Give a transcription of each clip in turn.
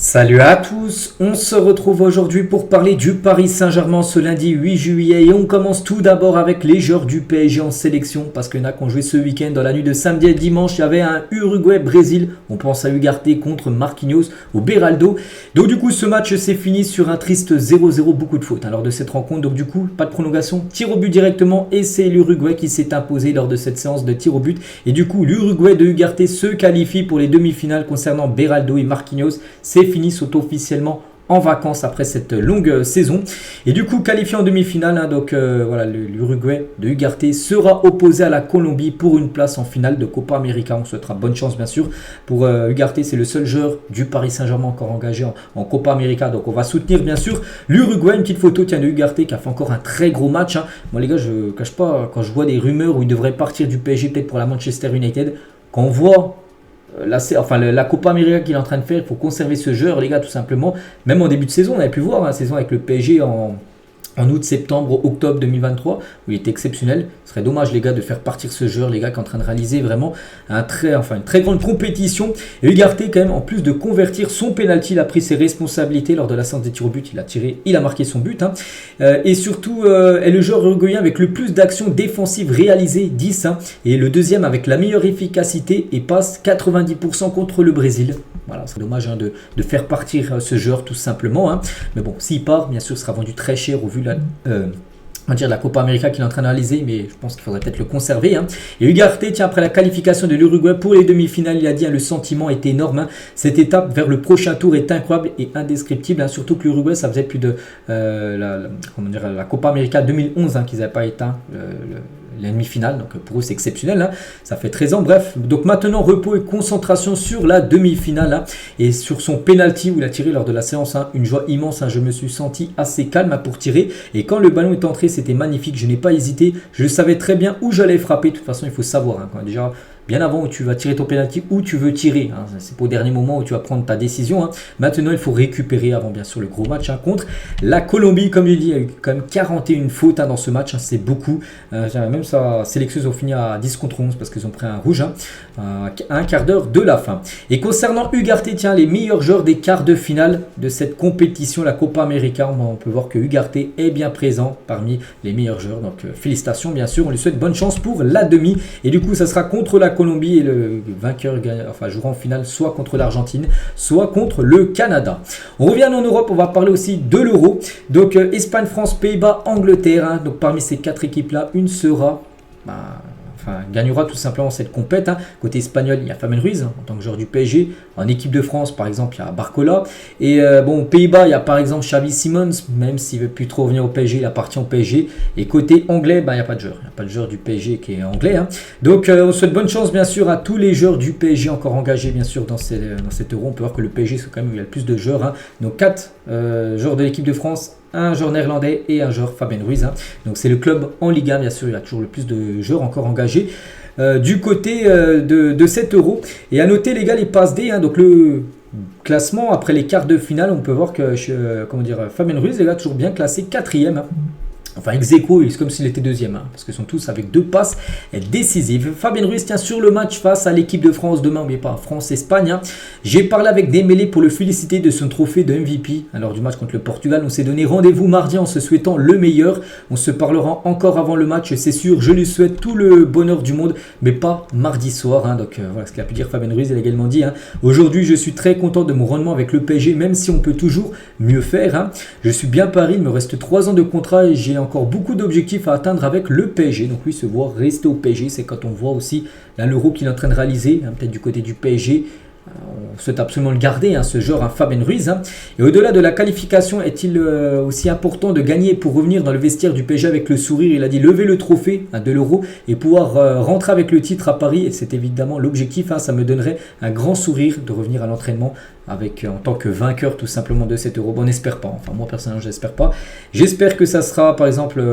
Salut à tous, on se retrouve aujourd'hui pour parler du Paris Saint-Germain ce lundi 8 juillet et on commence tout d'abord avec les joueurs du PSG en sélection parce qu'il y en a qui ont joué ce week-end. Dans la nuit de samedi et dimanche, il y avait un Uruguay-Brésil, on pense à Ugarte contre Marquinhos ou Beraldo. Donc du coup ce match s'est fini sur un triste 0-0, beaucoup de fautes lors de cette rencontre. Donc du coup pas de prolongation, tir au but directement et c'est l'Uruguay qui s'est imposé lors de cette séance de tir au but. Et du coup l'Uruguay de Ugarte se qualifie pour les demi-finales concernant Beraldo et Marquinhos. C'est fini, sont officiellement en vacances après cette longue saison. Et du coup, qualifié en demi-finale, voilà, l'Uruguay de Ugarte sera opposé à la Colombie pour une place en finale de Copa América. On souhaitera bonne chance, bien sûr. Pour Ugarte, c'est le seul joueur du Paris Saint-Germain encore engagé en Copa América. Donc, on va soutenir, bien sûr, l'Uruguay. Une petite photo, tiens, de Ugarte qui a fait encore un très gros match. Moi, les gars, je ne cache pas, quand je vois des rumeurs où il devrait partir du PSG, peut-être pour la Manchester United, quand on voit la Copa América qu'il est en train de faire, il faut conserver ce joueur, les gars, tout simplement. Même en début de saison, on avait pu voir la saison avec le PSG en août, septembre, octobre 2023, où il était exceptionnel. Ce serait dommage, les gars, de faire partir ce joueur, les gars, qui est en train de réaliser vraiment une très grande compétition. Et Ugarte, quand même, en plus de convertir son penalty, il a pris ses responsabilités lors de la séance des tirs au but. Il a marqué son but. Et surtout, est le joueur uruguayen avec le plus d'actions défensives réalisées, 10. Et le deuxième avec la meilleure efficacité et passe 90% contre le Brésil. Voilà, c'est dommage de faire partir ce joueur tout simplement. Mais bon, s'il part, bien sûr, il sera vendu très cher au vu de la Copa América qu'il est en train de réaliser, mais je pense qu'il faudrait peut-être le conserver. Et Ugarte, après la qualification de l'Uruguay pour les demi-finales, il a dit le sentiment est énorme. Cette étape vers le prochain tour est incroyable et indescriptible. Surtout que l'Uruguay, ça faisait plus de la Copa América 2011 qu'ils n'avaient pas éteint la demi-finale, donc pour eux c'est exceptionnel, ça fait 13 ans, bref. Donc maintenant repos et concentration sur la demi-finale et sur son penalty où il a tiré lors de la séance, une joie immense, je me suis senti assez calme pour tirer et quand le ballon est entré c'était magnifique, je n'ai pas hésité, je savais très bien où j'allais frapper. De toute façon il faut savoir, déjà bien avant où tu vas tirer ton penalty, où tu veux tirer. C'est pour le dernier moment où tu vas prendre ta décision. Maintenant, il faut récupérer avant, bien sûr, le gros match contre la Colombie. Comme je dis, il y a eu quand même 41 fautes dans ce match. C'est beaucoup. Même sa sélectionneuse ont fini à 10 contre 11 parce qu'ils ont pris un rouge à un quart d'heure de la fin. Et concernant Ugarte, les meilleurs joueurs des quarts de finale de cette compétition, la Copa América, on peut voir que Ugarte est bien présent parmi les meilleurs joueurs. Donc, félicitations, bien sûr. On lui souhaite bonne chance pour la demi. Et du coup, ça sera contre la Colombie et le vainqueur jouera en finale soit contre l'Argentine, soit contre le Canada. On revient en Europe, on va parler aussi de l'Euro. Donc Espagne, France, Pays-Bas, Angleterre. Donc parmi ces 4 équipes-là, une sera... gagnera tout simplement cette compète. Côté espagnol, il y a Fabián Ruiz en tant que joueur du PSG. En équipe de France, par exemple, il y a Barcola. Et aux Pays-Bas, il y a par exemple Xavi Simons, même s'il ne veut plus trop revenir au PSG, il appartient au PSG. Et côté anglais, il n'y a pas de joueur. Il n'y a pas de joueur du PSG qui est anglais. Donc on souhaite bonne chance, bien sûr, à tous les joueurs du PSG encore engagés, bien sûr, dans cet Euro. On peut voir que le PSG, c'est quand même où il y a le plus de joueurs. Donc 4 joueurs de l'équipe de France, un joueur néerlandais et un joueur Fabián Ruiz. Donc c'est le club en Ligue 1, bien sûr, il y a toujours le plus de joueurs encore engagés du côté de cet Euro. Et à noter, les gars, les passes D, donc le classement après les quarts de finale, on peut voir que Fabián Ruiz, les gars, toujours bien classé 4e. Enfin, ex-aequo, c'est comme s'il était 2e, parce qu'ils sont tous avec 2 passes décisives. Fabián Ruiz tient sur le match face à l'équipe de France demain, n'oubliez pas, France-Espagne. J'ai parlé avec Dembélé pour le féliciter de son trophée de MVP lors du match contre le Portugal. On s'est donné rendez-vous mardi en se souhaitant le meilleur. On se parlera encore avant le match, c'est sûr. Je lui souhaite tout le bonheur du monde, mais pas mardi soir. Donc voilà ce qu'il a pu dire Fabián Ruiz. Il a également dit aujourd'hui, je suis très content de mon rendement avec le PSG, même si on peut toujours mieux faire. Je suis bien pari, il me reste 3 ans de contrat et j'ai encore beaucoup d'objectifs à atteindre avec le PSG. Donc lui se voit rester au PSG, c'est quand on voit aussi l'Euro qu'il est en train de réaliser, peut-être du côté du PSG. On souhaite absolument le garder, ce joueur, Fabián Ruiz. Et au-delà de la qualification, est-il aussi important de gagner pour revenir dans le vestiaire du PSG avec le sourire? Il a dit lever le trophée de l'Euro et pouvoir rentrer avec le titre à Paris. Et c'est évidemment l'objectif. Ça me donnerait un grand sourire de revenir à l'entraînement en tant que vainqueur tout simplement de cet Euro. Bon, on n'espère pas. Enfin, moi personnellement, je n'espère pas. J'espère que ça sera par exemple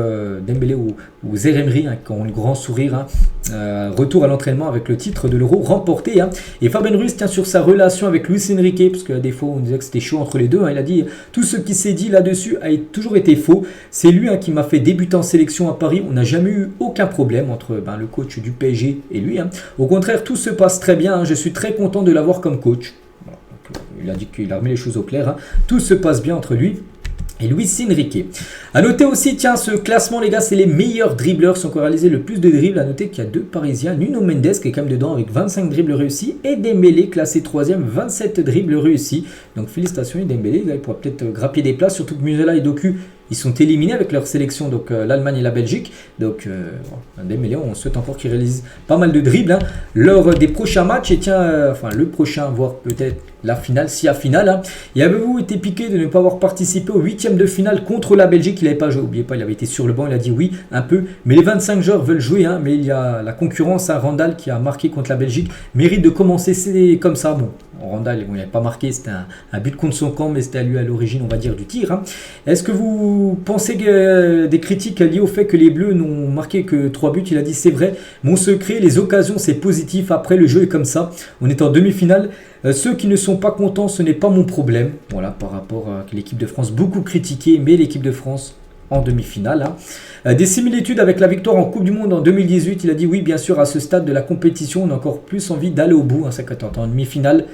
Dembélé ou Zeremri qui ont le grand sourire. Retour à l'entraînement avec le titre de l'Euro remporté. Et Fabián Ruiz tient sur sa relation avec Luis Enrique, parce qu'à des fois on disait que c'était chaud entre les deux. Il a dit tout ce qui s'est dit là-dessus a toujours été faux. C'est lui qui m'a fait débuter en sélection à Paris. On n'a jamais eu aucun problème entre le coach du PSG et lui. Au contraire, tout se passe très bien. Je suis très content de l'avoir comme coach. il a dit qu'il a remis les choses au clair. Hein. Tout se passe bien entre lui et Luis Enrique. A noter aussi, tiens, ce classement, les gars, c'est les meilleurs dribbleurs, ceux qui ont réalisé le plus de dribbles. A noter qu'il y a 2 Parisiens, Nuno Mendes qui est quand même dedans avec 25 dribbles réussis et Dembélé classé 3ème, 27 dribbles réussis. Donc félicitations Dembélé, il pourra peut-être grappiller des places, surtout que Musiala et Doku, ils sont éliminés avec leur sélection, donc l'Allemagne et la Belgique. Donc Dembélé, on souhaite encore qu'il réalise pas mal de dribbles hein, lors des prochains matchs. Et tiens, enfin le prochain, voire peut-être la finale, si à finale. Hein. Et avez-vous été piqué de ne pas avoir participé au 8e de finale contre la Belgique? Il n'avait pas joué, n'oubliez pas, il avait été sur le banc, il a dit oui, un peu. Mais les 25 joueurs veulent jouer, hein, mais il y a la concurrence, hein, Randall qui a marqué contre la Belgique, mérite de commencer, c'est comme ça. Bon, Randall, il n'avait pas marqué, c'était un but contre son camp, mais c'était à lui à l'origine, on va dire, du tir. Hein. Est-ce que vous pensez que des critiques liées au fait que les Bleus n'ont marqué que 3 buts? Il a dit c'est vrai, mon secret, les occasions, c'est positif, après le jeu est comme ça, on est en demi-finale. Ceux qui ne sont pas contents, ce n'est pas mon problème. Voilà, par rapport à l'équipe de France, beaucoup critiquée, mais l'équipe de France en demi-finale. Hein. Des similitudes avec la victoire en Coupe du Monde en 2018, il a dit oui, bien sûr, à ce stade de la compétition, on a encore plus envie d'aller au bout. Hein, c'est quand on est en demi-finale.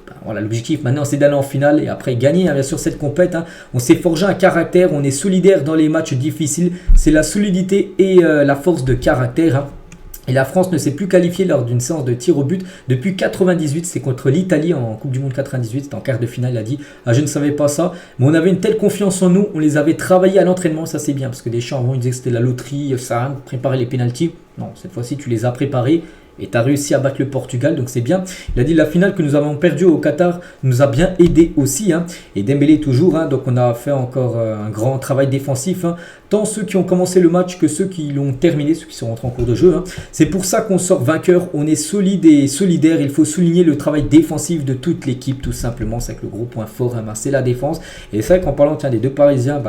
Ben, voilà, l'objectif maintenant, c'est d'aller en finale et après gagner, hein, bien sûr, cette compète. Hein. On s'est forgé un caractère, on est solidaire dans les matchs difficiles. C'est la solidité et la force de caractère. Hein. Et la France ne s'est plus qualifiée lors d'une séance de tir au but depuis 98. C'est contre l'Italie en Coupe du Monde 98. C'était en quart de finale. Il a dit ah, je ne savais pas ça. Mais on avait une telle confiance en nous. On les avait travaillés à l'entraînement. Ça, c'est bien. Parce que Deschamps, avant, il disait que c'était la loterie. Ça, préparer les pénaltys. Non, cette fois-ci, tu les as préparés. Et tu as réussi à battre le Portugal, donc c'est bien. Il a dit la finale que nous avons perdue au Qatar nous a bien aidé aussi. Hein. Et Dembélé toujours, hein, donc on a fait encore un grand travail défensif. Hein. Tant ceux qui ont commencé le match que ceux qui l'ont terminé, ceux qui sont rentrés en cours de jeu. Hein. C'est pour ça qu'on sort vainqueur. On est solide et solidaire. Il faut souligner le travail défensif de toute l'équipe, tout simplement. C'est que le gros point fort, hein, c'est la défense. Et c'est vrai qu'en parlant des 2 Parisiens,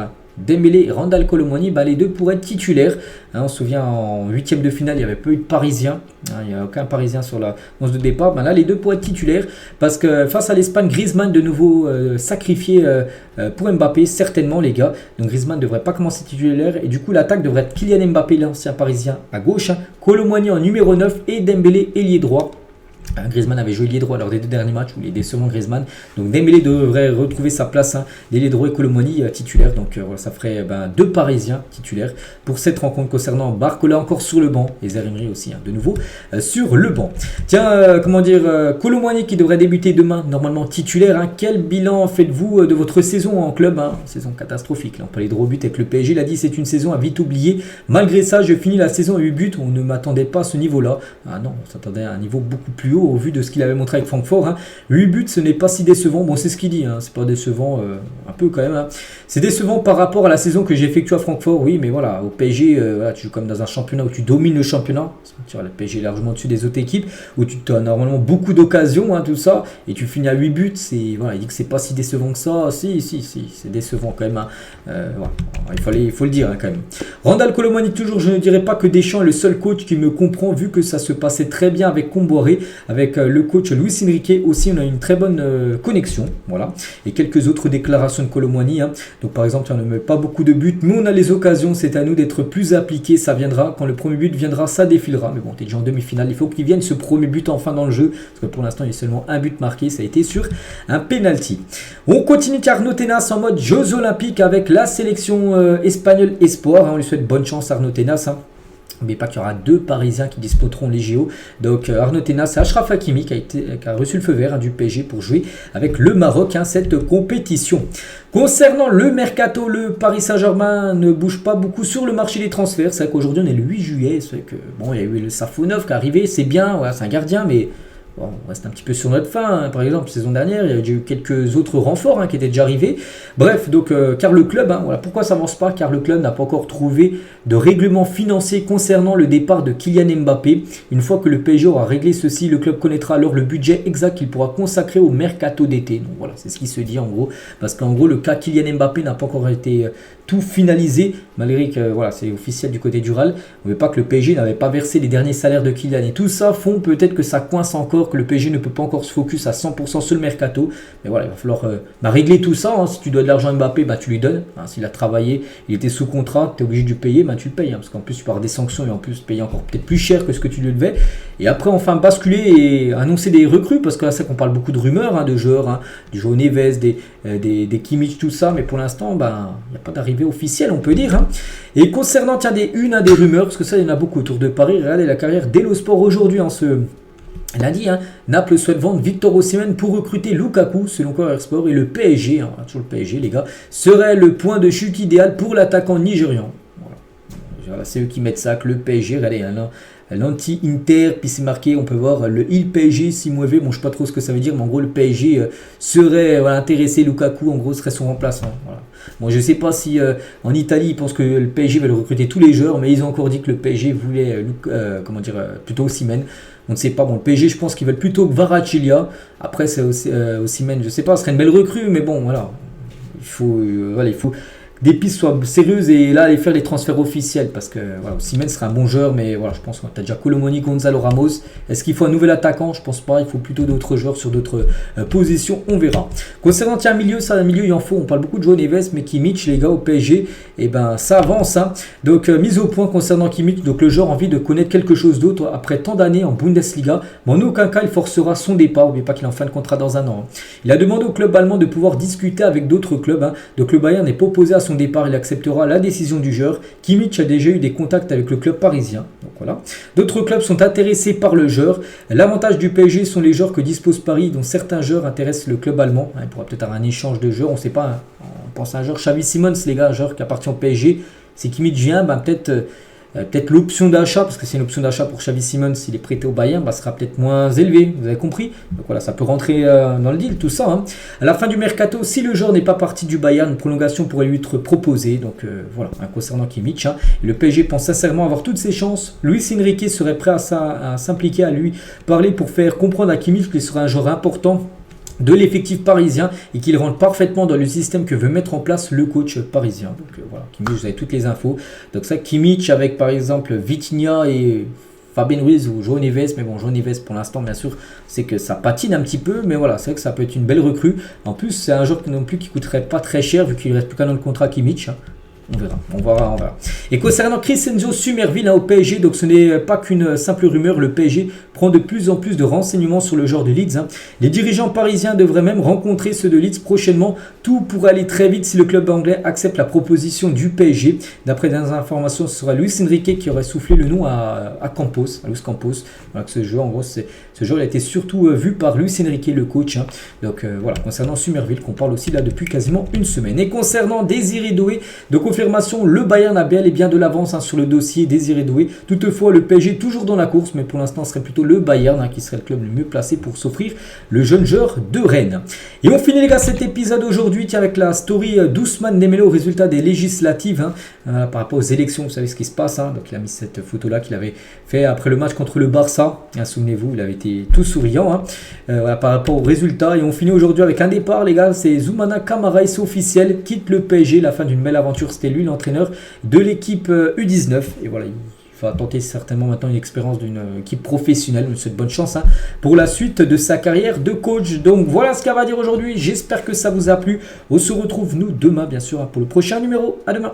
Dembélé et Randall Colomwani, les 2 pourraient être titulaires. Hein, on se souvient en 8e de finale, il n'y avait pas eu de Parisiens. Hein, il n'y a aucun Parisien sur la 11 de départ. Là, les 2 pourraient être titulaires parce que face à l'Espagne, Griezmann de nouveau sacrifié pour Mbappé, certainement les gars. Donc Griezmann ne devrait pas commencer titulaire et du coup l'attaque devrait être Kylian Mbappé, l'ancien Parisien à gauche, hein, Colomwani en numéro 9 et Dembélé ailier droit. Griezmann avait joué ailier droit lors des 2 derniers matchs où il est décevant Griezmann. Donc Dembélé devrait retrouver sa place hein, d'ailier droit et Colomwani titulaire. Donc voilà, ça ferait 2 Parisiens titulaires pour cette rencontre concernant Barcola encore sur le banc et Zaïre aussi hein, de nouveau sur le banc. Tiens, Colomwani qui devrait débuter demain normalement titulaire. Hein. Quel bilan faites-vous de votre saison en club hein? Saison catastrophique. Là, on parlait de but avec le PSG. Il a dit c'est une saison à vite oublier. Malgré ça, je finis la saison à 8 buts. On ne m'attendait pas à ce niveau-là. Ah non, on s'attendait à un niveau beaucoup plus haut au vu de ce qu'il avait montré avec Francfort. Hein. 8 buts, ce n'est pas si décevant. Bon, c'est ce qu'il dit. Hein. C'est pas décevant, un peu quand même. Hein. C'est décevant par rapport à la saison que j'ai effectuée à Francfort. Oui, mais voilà, au PSG, voilà, tu joues comme dans un championnat où tu domines le championnat. Tu vois, le PSG est largement au-dessus des autres équipes, où tu as normalement beaucoup d'occasions, hein, tout ça, et tu finis à 8 buts. Voilà, il dit que c'est pas si décevant que ça. Si, c'est décevant quand même. Hein. Voilà. Il faut le dire hein, quand même. Randall Colomwani, toujours, je ne dirais pas que Deschamps est le seul coach qui me comprend, vu que ça se passait très bien avec Comboiré. Avec le coach Luis Enrique aussi, on a une très bonne connexion. Voilà. Et quelques autres déclarations de Colomwani. Hein. Donc par exemple, on ne met pas beaucoup de buts, mais on a les occasions. C'est à nous d'être plus appliqués. Ça viendra. Quand le premier but viendra, ça défilera. Mais bon, t'es déjà en demi-finale. Il faut qu'il vienne ce premier but enfin dans le jeu. Parce que pour l'instant, il y a seulement un but marqué. Ça a été sur un penalty. On continue Arnaud Tenas en mode Jeux Olympiques avec la sélection espagnole Espoir. Hein. On lui souhaite bonne chance Arnaud Tenas. Hein. N'oubliez pas qu'il y aura 2 Parisiens qui disputeront les JO. Donc Arnaud Tenas et Achraf Hakimi qui a reçu le feu vert hein, du PSG pour jouer avec le Maroc hein, cette compétition. Concernant le mercato, le Paris Saint-Germain ne bouge pas beaucoup sur le marché des transferts. C'est vrai qu'aujourd'hui on est le 8 juillet. C'est vrai que bon, il y a eu le Safonov qui est arrivé, c'est bien, voilà, c'est un gardien, mais bon, on reste un petit peu sur notre fin. Hein. Par exemple, saison dernière, il y a déjà eu quelques autres renforts hein, qui étaient déjà arrivés. Bref, donc car le club, hein, voilà, pourquoi ça avance pas? Car le club n'a pas encore trouvé de règlement financier concernant le départ de Kylian Mbappé. Une fois que le PSG aura réglé ceci, le club connaîtra alors le budget exact qu'il pourra consacrer au mercato d'été. Donc voilà, c'est ce qui se dit en gros. Parce qu'en gros, le cas Kylian Mbappé n'a pas encore été tout finalisé, malgré que voilà, c'est officiel du côté du RAL. On ne veut pas que le PSG n'avait pas versé les derniers salaires de Kylian. Et tout ça font peut-être que ça coince encore d'accord que le PSG ne peut pas encore se focus à 100% sur le mercato. Mais voilà, il va falloir régler tout ça. Si tu dois de l'argent à Mbappé, tu lui donnes. S'il a travaillé, il était sous contrat, tu es obligé de lui payer, tu le payes. Parce qu'en plus, tu pars des sanctions et en plus, payer encore peut-être plus cher que ce que tu lui devais. Et après, enfin, basculer et annoncer des recrues. Parce que là, c'est qu'on parle beaucoup de rumeurs, de joueurs, du João Neves, des Kimmich, tout ça. Mais pour l'instant, il n'y a pas d'arrivée officielle, on peut dire. Et concernant, des rumeurs, parce que ça, il y en a beaucoup autour de Paris. Regardez la carrière d'Elo Sport aujourd'hui en ce lundi. Naples souhaite vendre Victor Osimhen pour recruter Lukaku, selon Corriere Sport. Et le PSG, toujours le PSG, les gars, serait le point de chute idéal pour l'attaquant nigérian. Voilà, c'est eux qui mettent ça, que le PSG, regardez, l'anti-Inter, puis c'est marqué, on peut voir le il PSG si mauvais, bon je sais pas trop ce que ça veut dire, mais en gros le PSG serait intéressé, Lukaku en gros serait son remplaçant. Voilà. Bon je sais pas si en Italie ils pensent que le PSG va le recruter tous les joueurs, mais ils ont encore dit que le PSG voulait plutôt Osimhen. On ne sait pas, bon le PSG je pense qu'ils veulent plutôt Kvaratskhelia, après c'est Osimhen, je sais pas, ce serait une belle recrue, mais bon voilà, il faut des pistes soient sérieuses et là aller faire les transferts officiels parce que Osimhen sera un bon joueur, mais voilà, je pense qu'on a déjà Colomoni, Gonzalo Ramos. Est-ce qu'il faut un nouvel attaquant? Je pense pas, il faut plutôt d'autres joueurs sur d'autres positions, on verra. Concernant un milieu, il en faut, on parle beaucoup de João Neves, mais Kimmich les gars au PSG, ça avance. Donc mise au point concernant Kimmich, donc le joueur a envie de connaître quelque chose d'autre après tant d'années en Bundesliga, mais en aucun cas il forcera son départ, n'oubliez pas qu'il est en fin de contrat dans un an. Il a demandé au club allemand de pouvoir discuter avec d'autres clubs, donc le Bayern n'est pas opposé à son départ, il acceptera la décision du joueur. Kimmich a déjà eu des contacts avec le club parisien. Donc voilà. D'autres clubs sont intéressés par le joueur. L'avantage du PSG sont les joueurs que dispose Paris, dont certains joueurs intéressent le club allemand. Il pourra peut-être avoir un échange de joueurs, on ne sait pas. On pense à un joueur, Xavi Simons, les gars, un joueur qui appartient au PSG. Si Kimmich vient, peut-être l'option d'achat, parce que c'est une option d'achat pour Xavi Simons, s'il est prêté au Bayern, sera peut-être moins élevé, vous avez compris. Donc voilà, ça peut rentrer dans le deal, tout ça. À la fin du mercato, si le joueur n'est pas parti du Bayern, une prolongation pourrait lui être proposée. Donc voilà, concernant Kimmich. Le PSG pense sincèrement avoir toutes ses chances. Luis Enrique serait prêt à s'impliquer, à lui parler pour faire comprendre à Kimmich qu'il sera un joueur important de l'effectif parisien et qu'il rentre parfaitement dans le système que veut mettre en place le coach parisien. Donc voilà, Kimmich, vous avez toutes les infos. Donc ça, Kimmich avec par exemple Vitinha et Fabien Ruiz ou João Neves, mais bon, João Neves pour l'instant bien sûr c'est que ça patine un petit peu, mais voilà, c'est vrai que ça peut être une belle recrue. En plus c'est un joueur non plus qui coûterait pas très cher vu qu'il ne reste plus qu'un an de contrat Kimmich. On verra. Et concernant Crescenzo Summerville au PSG, donc ce n'est pas qu'une simple rumeur, le PSG prend de plus en plus de renseignements sur le joueur de Leeds. Les dirigeants parisiens devraient même rencontrer ceux de Leeds prochainement. Tout pourrait aller très vite si le club anglais accepte la proposition du PSG. D'après des informations, ce sera Luis Enrique qui aurait soufflé le nom à Campos, à Luis Campos. Voilà, que ce joueur, en gros, ce joueur a été surtout vu par Luis Enrique, le coach. Donc voilà, concernant Summerville, qu'on parle aussi là depuis quasiment une semaine. Et concernant Désiré Doué, de confirmation, le Bayern a bel et bien de l'avance sur le dossier Désiré Doué. Toutefois, le PSG toujours dans la course, mais pour l'instant, ce serait plutôt le Bayern qui serait le club le mieux placé pour s'offrir le jeune joueur de Rennes. Et on finit les gars cet épisode aujourd'hui avec la story d'Ousmane Dembélé au résultat des législatives par rapport aux élections. Vous savez ce qui se passe. Donc il a mis cette photo là qu'il avait fait après le match contre le Barça. Souvenez-vous, il avait été tout souriant par rapport aux résultats. Et on finit aujourd'hui avec un départ les gars. C'est Zoumana Camara, c'est officiel, quitte le PSG. La fin d'une belle aventure. C'était lui l'entraîneur de l'équipe U19. Et voilà, il va tenter certainement maintenant une expérience d'une équipe professionnelle. On lui souhaite bonne chance pour la suite de sa carrière de coach. Donc voilà ce qu'elle va dire aujourd'hui. J'espère que ça vous a plu. On se retrouve nous demain bien sûr pour le prochain numéro. À demain.